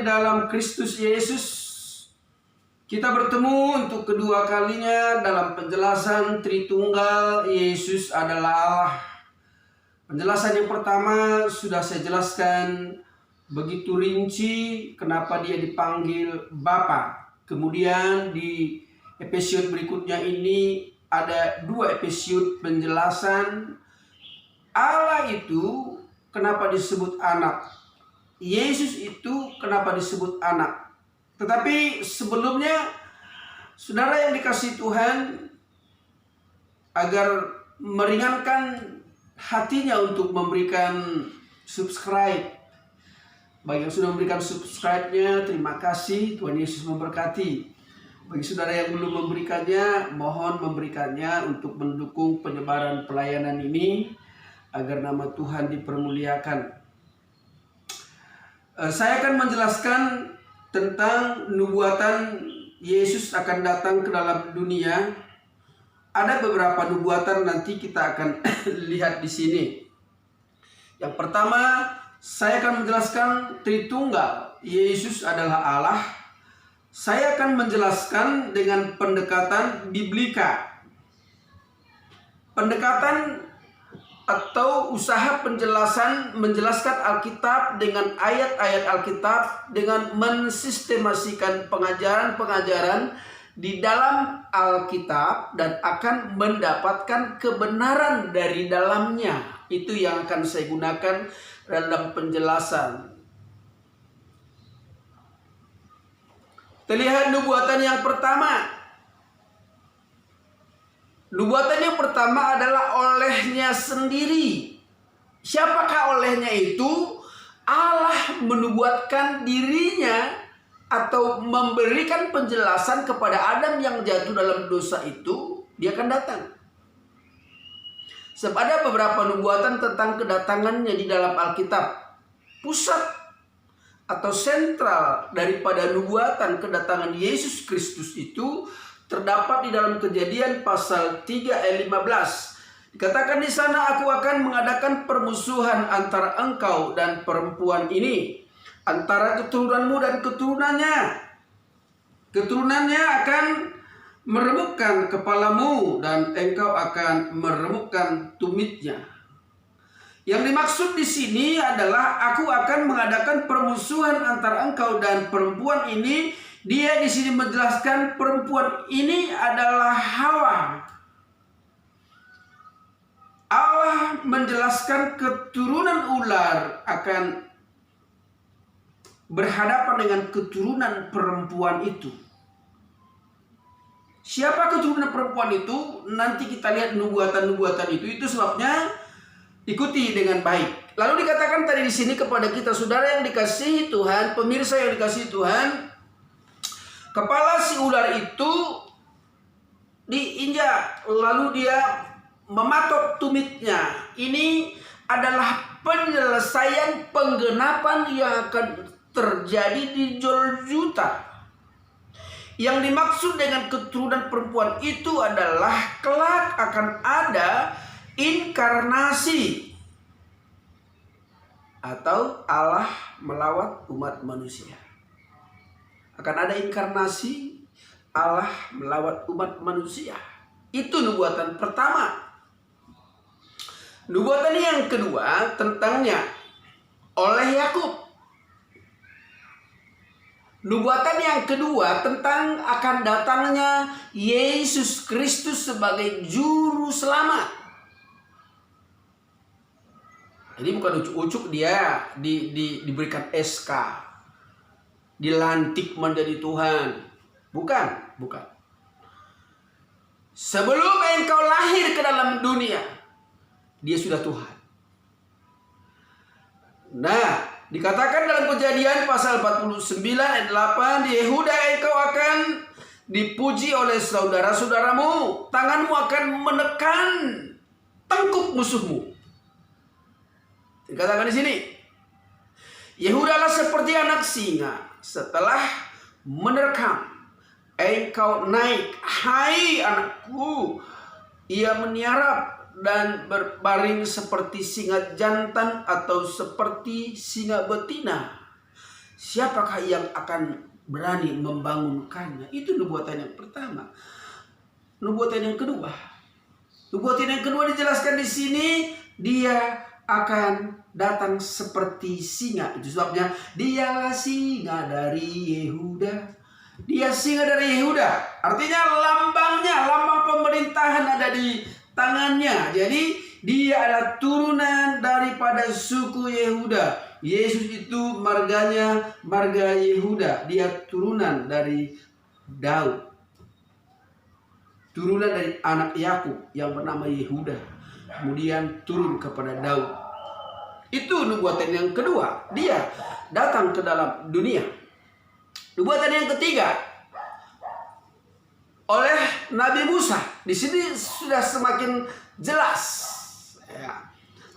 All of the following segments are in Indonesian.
di dalam Kristus Yesus. Kita bertemu untuk kedua kalinya dalam penjelasan Tritunggal Yesus adalah Allah. Penjelasan yang pertama sudah saya jelaskan begitu rinci kenapa dia dipanggil Bapa. Kemudian di episode berikutnya ini ada 2 episode penjelasan Allah itu kenapa disebut anak. Yesus itu kenapa disebut anak. Tetapi sebelumnya, saudara yang dikasihi Tuhan, agar meringankan hatinya untuk memberikan subscribe. Bagi yang sudah memberikan subscribe-nya, terima kasih. Tuhan Yesus memberkati. Bagi saudara yang belum memberikannya, mohon memberikannya untuk mendukung penyebaran pelayanan ini, agar nama Tuhan dipermuliakan. Saya akan menjelaskan tentang nubuatan Yesus akan datang ke dalam dunia. Ada beberapa nubuatan nanti kita akan lihat di sini. Yang pertama, saya akan menjelaskan Tritunggal. Yesus adalah Allah. Saya akan menjelaskan dengan pendekatan biblika. Pendekatan atau usaha menjelaskan Alkitab dengan ayat-ayat Alkitab, dengan mensistemasikan pengajaran-pengajaran di dalam Alkitab dan akan mendapatkan kebenaran dari dalamnya. Itu yang akan saya gunakan dalam penjelasan. Terlihat nubuatan yang pertama. Nubuatan yang pertama adalah olehnya sendiri. Siapakah olehnya itu? Allah menubuatkan dirinya atau memberikan penjelasan kepada Adam yang jatuh dalam dosa itu, dia akan datang. Sebab ada beberapa nubuatan tentang kedatangannya di dalam Alkitab. Pusat atau sentral daripada nubuatan kedatangan Yesus Kristus itu terdapat di dalam Kejadian pasal 3 ayat 15. Dikatakan di sana, aku akan mengadakan permusuhan antara engkau dan perempuan ini, antara keturunanmu dan keturunannya. Keturunannya akan meremukkan kepalamu dan engkau akan meremukkan tumitnya. Yang dimaksud di sini adalah aku akan mengadakan permusuhan antara engkau dan perempuan ini. Dia di sini menjelaskan perempuan ini adalah Hawa. Allah menjelaskan keturunan ular akan berhadapan dengan keturunan perempuan itu. Siapa keturunan perempuan itu? Nanti kita lihat nubuatan-nubuatan itu. Itu sebabnya ikuti dengan baik. Lalu dikatakan tadi di sini kepada kita, saudara yang dikasihi Tuhan, pemirsa yang dikasihi Tuhan, kepala si ular itu diinjak, lalu dia mematok tumitnya. Ini adalah penyelesaian penggenapan yang akan terjadi di Golgota. Yang dimaksud dengan keturunan perempuan itu adalah kelak akan ada inkarnasi atau Allah melawat umat manusia. Akan ada inkarnasi Allah melawat umat manusia. Itu nubuatan pertama. Nubuatan yang kedua tentangnya oleh Yakub. Nubuatan yang kedua tentang akan datangnya Yesus Kristus sebagai juru selamat. Ini bukan ucuk-ucuk dia diberikan SK, dilantik menjadi Tuhan. Bukan. Sebelum engkau lahir ke dalam dunia, dia sudah Tuhan. Nah, dikatakan dalam Kejadian pasal 49 ayat 8, di Yehuda engkau akan dipuji oleh saudara-saudaramu, tanganmu akan menekan tengkuk musuhmu. Dikatakan di sini, Yehudalah seperti anak singa, setelah menerkam engkau naik, hai anakku, ia meniarap dan berbaring seperti singa jantan atau seperti singa betina. siapakah yang akan berani membangunkannya? Itu nubuatan yang pertama. Nubuatan yang kedua. Nubuatan yang kedua dijelaskan di sini, dia akan datang seperti singa. Itu sebabnya dialah singa dari Yehuda. Dia singa dari Yehuda. Artinya lambangnya, lambang pemerintahan ada di tangannya. Jadi dia adalah turunan daripada suku Yehuda. Yesus itu marganya marga Yehuda. Dia turunan dari Daud. Turunan dari anak Yakub yang bernama Yehuda. Kemudian turun kepada Daud. Itu nubuatan yang kedua. Dia datang ke dalam dunia. Nubuatan yang ketiga oleh Nabi Musa. Di sini sudah semakin jelas. Ya.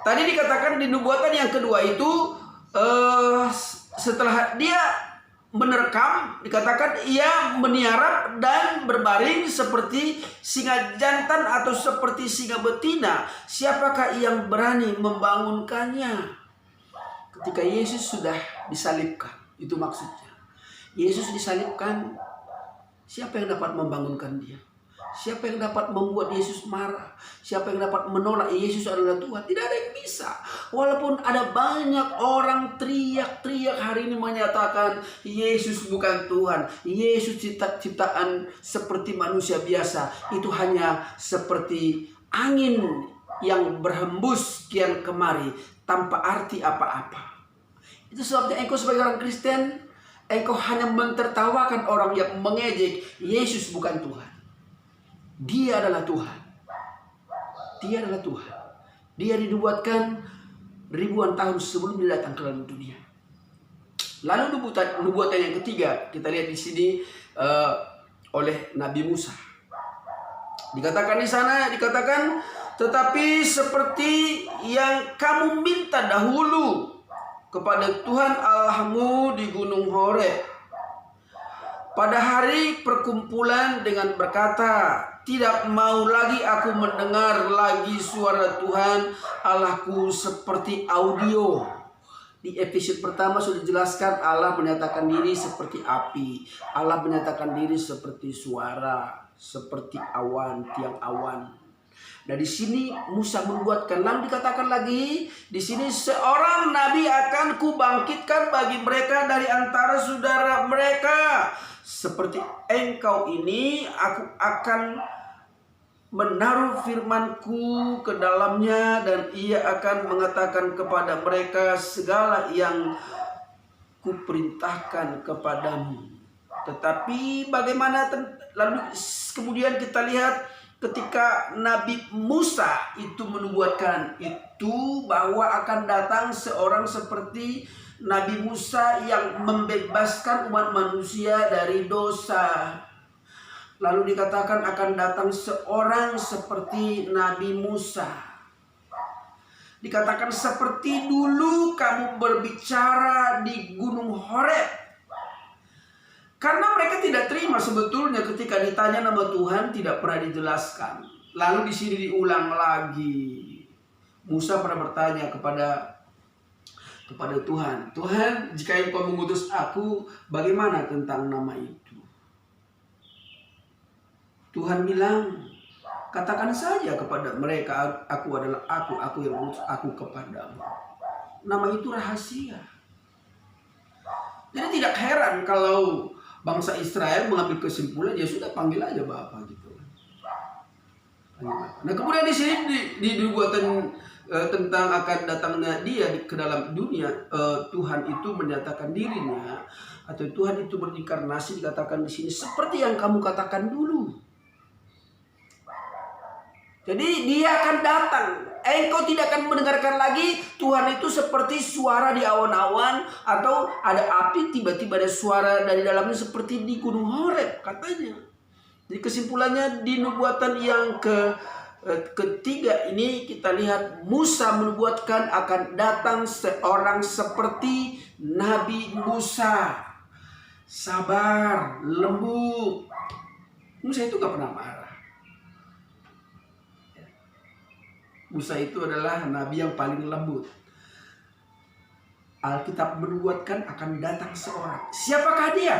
Tadi dikatakan di nubuatan yang kedua itu setelah dia menerkam, dikatakan ia meniarap dan berbaring seperti singa jantan atau seperti singa betina. Siapakah yang berani membangunkannya? Ketika Yesus sudah disalibkan, itu maksudnya. Yesus disalibkan, siapa yang dapat membangunkan dia? Siapa yang dapat membuat Yesus marah? Siapa yang dapat menolak Yesus adalah Tuhan? Tidak ada yang bisa. Walaupun ada banyak orang teriak-teriak hari ini menyatakan Yesus bukan Tuhan. Yesus ciptaan seperti manusia biasa. Itu hanya seperti angin yang berhembus kian kemari tanpa arti apa-apa. Itu sebabnya engkau sebagai orang Kristen, engkau hanya mentertawakan orang yang mengejek Yesus bukan Tuhan. Dia adalah Tuhan. Dia adalah Tuhan. Dia dinubuatkan ribuan tahun sebelum dia datang ke dalam dunia. Lalu nubuatan yang ketiga kita lihat di sini oleh Nabi Musa. Dikatakan di sana, dikatakan, tetapi seperti yang kamu minta dahulu kepada Tuhan Allahmu di Gunung Horeb pada hari perkumpulan dengan berkata, tidak mau lagi aku mendengar lagi suara Tuhan Allahku seperti audio. Di episode pertama sudah dijelaskan Allah menyatakan diri seperti api. Allah menyatakan diri seperti suara, seperti awan, tiang awan. Nah di sini Musa membuatkan, lalu dikatakan lagi di sini seorang nabi akan kubangkitkan bagi mereka dari antara saudara mereka. Seperti engkau ini, aku akan menaruh firmanku ke dalamnya dan ia akan mengatakan kepada mereka segala yang kuperintahkan kepadamu. Tetapi bagaimana lalu kemudian kita lihat ketika Nabi Musa itu menubuatkan itu bahwa akan datang seorang seperti Nabi Musa yang membebaskan umat manusia dari dosa. Lalu dikatakan akan datang seorang seperti Nabi Musa. Dikatakan seperti dulu kamu berbicara di Gunung Horeb. Karena mereka tidak terima sebetulnya ketika ditanya nama Tuhan tidak pernah dijelaskan. Lalu di sini diulang lagi. Musa pernah bertanya kepada Tuhan, Tuhan, jika engkau mengutus aku, bagaimana tentang nama itu? Tuhan bilang, katakan saja kepada mereka, aku adalah aku yang mengutus aku kepadamu. Nama itu rahasia. Jadi tidak heran kalau bangsa Israel mengambil kesimpulan, ya sudah panggil aja Bapa gitu. Nah kemudian di sini di nubuatan tentang akan datangnya dia ke dalam dunia, Tuhan itu menyatakan dirinya atau Tuhan itu berinkarnasi, dikatakan di sini seperti yang kamu katakan dulu. Jadi dia akan datang. Engkau tidak akan mendengarkan lagi Tuhan itu seperti suara di awan-awan atau ada api tiba-tiba ada suara dari dalamnya seperti di Gunung Horeb katanya. Jadi kesimpulannya di nubuatan yang ketiga ini kita lihat Musa menubuatkan akan datang seorang seperti Nabi Musa. Sabar, lembut. Musa itu gak pernah marah. Musa itu adalah nabi yang paling lembut. Alkitab menubuatkan akan datang seorang. Siapakah dia?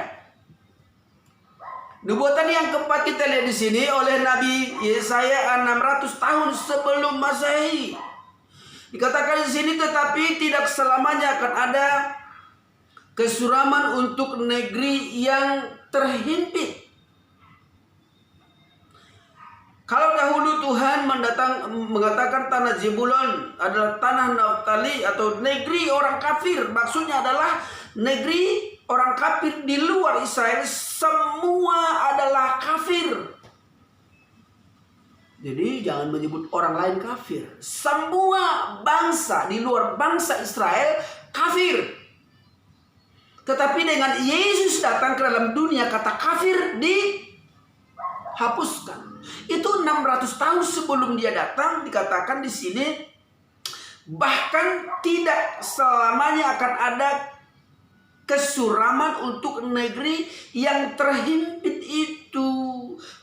Nubuatan yang keempat kita lihat di sini oleh Nabi Yesaya 600 tahun sebelum Masehi. Dikatakan di sini, tetapi tidak selamanya akan ada kesuraman untuk negeri yang terhimpit. Kalau dahulu Tuhan mengatakan tanah Zebulon adalah tanah Naftali atau negeri orang kafir, maksudnya adalah negeri orang kafir di luar Israel, semua adalah kafir. Jadi jangan menyebut orang lain kafir. Semua bangsa di luar bangsa Israel kafir. Tetapi dengan Yesus datang ke dalam dunia, kata kafir dihapuskan. Itu 600 tahun sebelum dia datang, dikatakan di sini, bahkan tidak selamanya akan ada kesuraman untuk negeri yang terhimpit itu.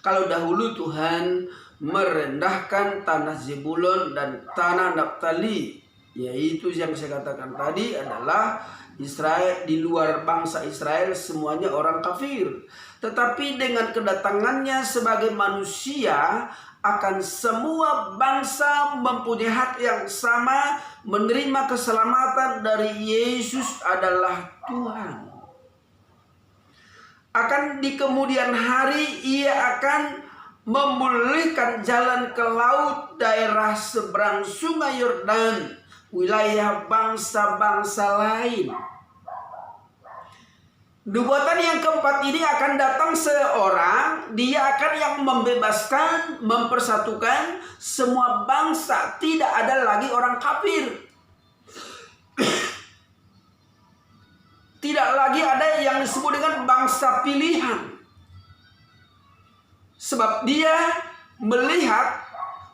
Kalau dahulu Tuhan merendahkan tanah Zebulon dan tanah Naftali, yaitu yang saya katakan tadi adalah Israel, di luar bangsa Israel semuanya orang kafir. Tetapi dengan kedatangannya sebagai manusia, akan semua bangsa mempunyai hak yang sama menerima keselamatan dari Yesus adalah Tuhan. Akan di kemudian hari ia akan memulihkan jalan ke laut daerah seberang sungai Yordan, wilayah bangsa-bangsa lain. Nubuatan yang keempat ini akan datang seorang, dia akan yang membebaskan, mempersatukan semua bangsa. Tidak ada lagi orang kafir. Tidak lagi ada yang disebut dengan bangsa pilihan. Sebab dia melihat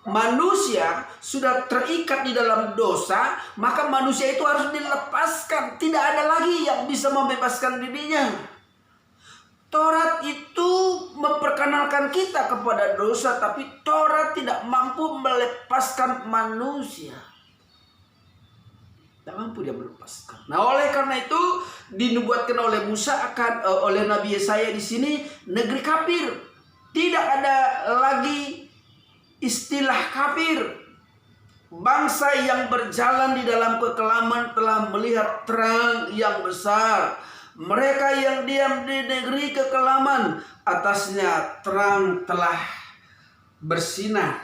manusia sudah terikat di dalam dosa, maka manusia itu harus dilepaskan. Tidak ada lagi yang bisa membebaskan dirinya. Taurat itu memperkenalkan kita kepada dosa, tapi Taurat tidak mampu melepaskan manusia. Tidak mampu dia melepaskan. Nah, oleh karena itu dinubuatkan oleh Musa oleh Nabi Yesaya di sini, negeri kafir. Tidak ada lagi istilah kafir. Bangsa yang berjalan di dalam kekelaman telah melihat terang yang besar. Mereka yang diam di negeri kekelaman, atasnya terang telah bersinar.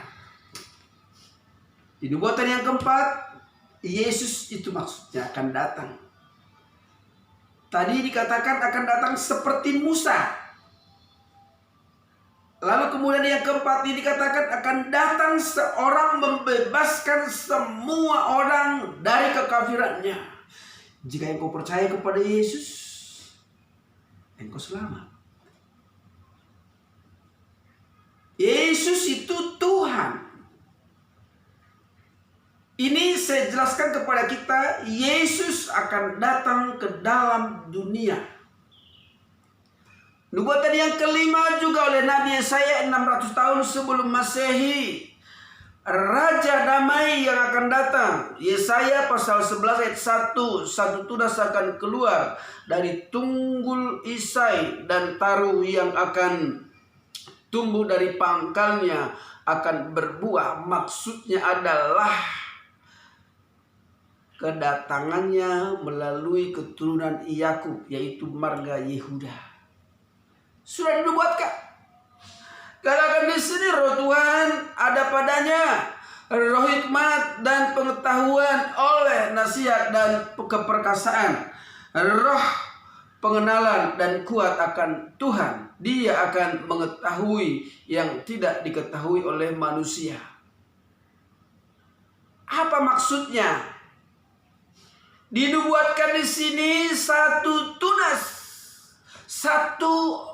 Di nubuatan yang keempat, Yesus itu maksudnya akan datang. Tadi dikatakan akan datang seperti Musa. Lalu kemudian yang keempat ini dikatakan akan datang seorang membebaskan semua orang dari kekafirannya. Jika engkau percaya kepada Yesus, engkau selamat. Yesus itu Tuhan. Ini saya jelaskan kepada kita, Yesus akan datang ke dalam dunia. Nubuatan yang kelima juga oleh Nabi Yesaya 600 tahun sebelum Masehi. Raja damai yang akan datang. Yesaya pasal 11 ayat 1. Satu tunas akan keluar dari tunggul Isai, dan taruh yang akan tumbuh dari pangkalnya akan berbuah. Maksudnya adalah kedatangannya melalui keturunan Yakub, yaitu marga Yehuda. Sudah dinubuatkan. Katakan di sini, roh Tuhan ada padanya, roh hikmat dan pengetahuan oleh nasihat dan keperkasaan, roh pengenalan dan kuat akan Tuhan. Dia akan mengetahui yang tidak diketahui oleh manusia. Apa maksudnya? Dinubuatkan di sini satu tunas, satu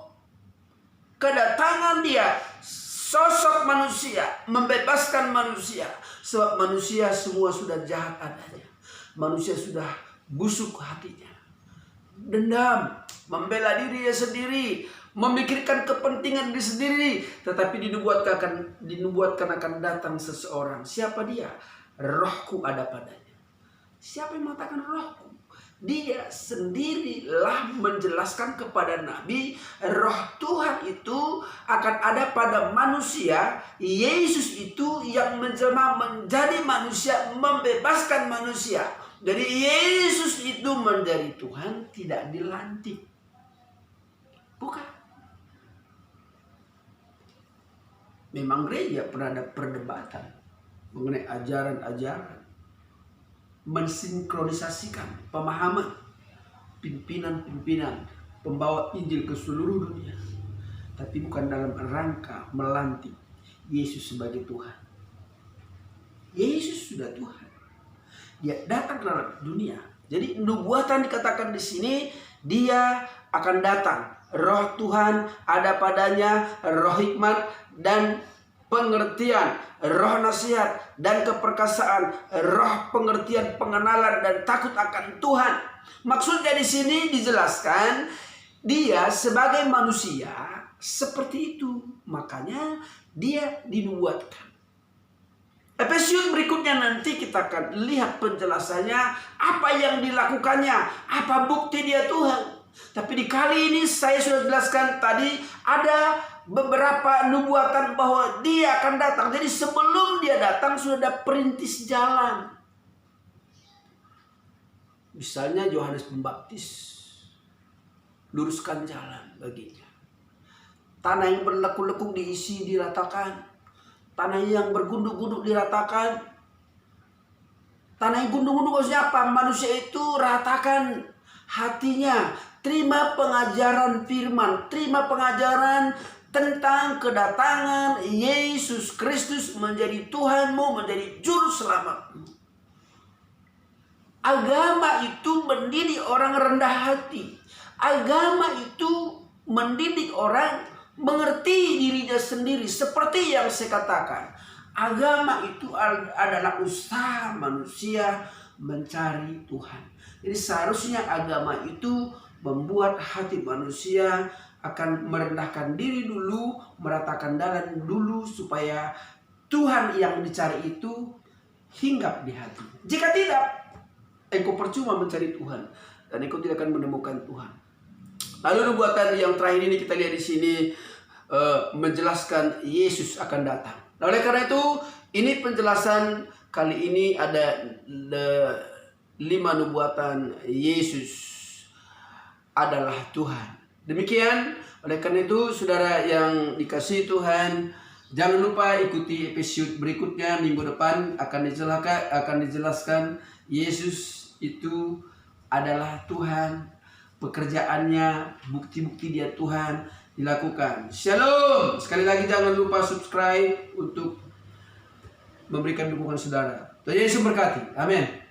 kedatangan dia, sosok manusia, membebaskan manusia. Sebab manusia semua sudah jahat adanya. Manusia sudah busuk hatinya, dendam, membela dirinya sendiri, memikirkan kepentingan diri sendiri. Tetapi dinubuatkan akan datang seseorang. Siapa dia? Rohku ada padanya. Siapa yang mengatakan rohku? Dia sendirilah menjelaskan kepada Nabi, roh Tuhan itu akan ada pada manusia. Yesus itu yang menjelma menjadi manusia, membebaskan manusia. Jadi Yesus itu menjadi Tuhan tidak dilantik. Bukan. Memang gereja pernah ada perdebatan mengenai ajaran-ajaran, mensinkronisasikan pemahaman pimpinan-pimpinan pembawa Injil ke seluruh dunia, tapi bukan dalam rangka melantik Yesus sebagai Tuhan. Yesus sudah Tuhan. Dia datang ke dalam dunia. Jadi nubuatan dikatakan di sini, dia akan datang. Roh Tuhan ada padanya, roh hikmat dan pengertian, roh nasihat dan keperkasaan, roh pengertian, pengenalan dan takut akan Tuhan. Maksudnya di sini dijelaskan dia sebagai manusia seperti itu, makanya dia dinubuatkan. Efesius berikutnya nanti kita akan lihat penjelasannya, apa yang dilakukannya, apa bukti dia Tuhan. Tapi di kali ini saya sudah jelaskan tadi, ada beberapa nubuatan bahwa dia akan datang. Jadi sebelum dia datang sudah ada perintis jalan. Misalnya Yohanes Pembaptis, luruskan jalan baginya. Tanah yang berlekuk-lekuk diisi, diratakan. Tanah yang bergunduk-gunduk diratakan. Tanah yang gunduk-gunduk maksudnya apa? Manusia itu ratakan hatinya. Terima pengajaran firman. Terima pengajaran tentang kedatangan Yesus Kristus menjadi Tuhanmu, menjadi juru selamatmu. Agama itu mendidik orang rendah hati. Agama itu mendidik orang mengerti dirinya sendiri. Seperti yang saya katakan, agama itu adalah usaha manusia mencari Tuhan. Jadi seharusnya agama itu membuat hati manusia akan merendahkan diri dulu, meratakan jalan dulu, supaya Tuhan yang dicari itu hinggap di hati. Jika tidak, engkau percuma mencari Tuhan dan engkau tidak akan menemukan Tuhan. Lalu nubuatan yang terakhir ini kita lihat di sini menjelaskan Yesus akan datang. Nah, oleh karena itu, ini penjelasan kali ini ada 5 nubuatan Yesus adalah Tuhan. Demikian, oleh karena itu saudara yang dikasihi Tuhan, jangan lupa ikuti episode berikutnya minggu depan akan dijelaskan Yesus itu adalah Tuhan, pekerjaannya, bukti-bukti dia Tuhan dilakukan. Shalom. Sekali lagi jangan lupa subscribe untuk memberikan dukungan saudara. Tuhan Yesus berkati. Amin.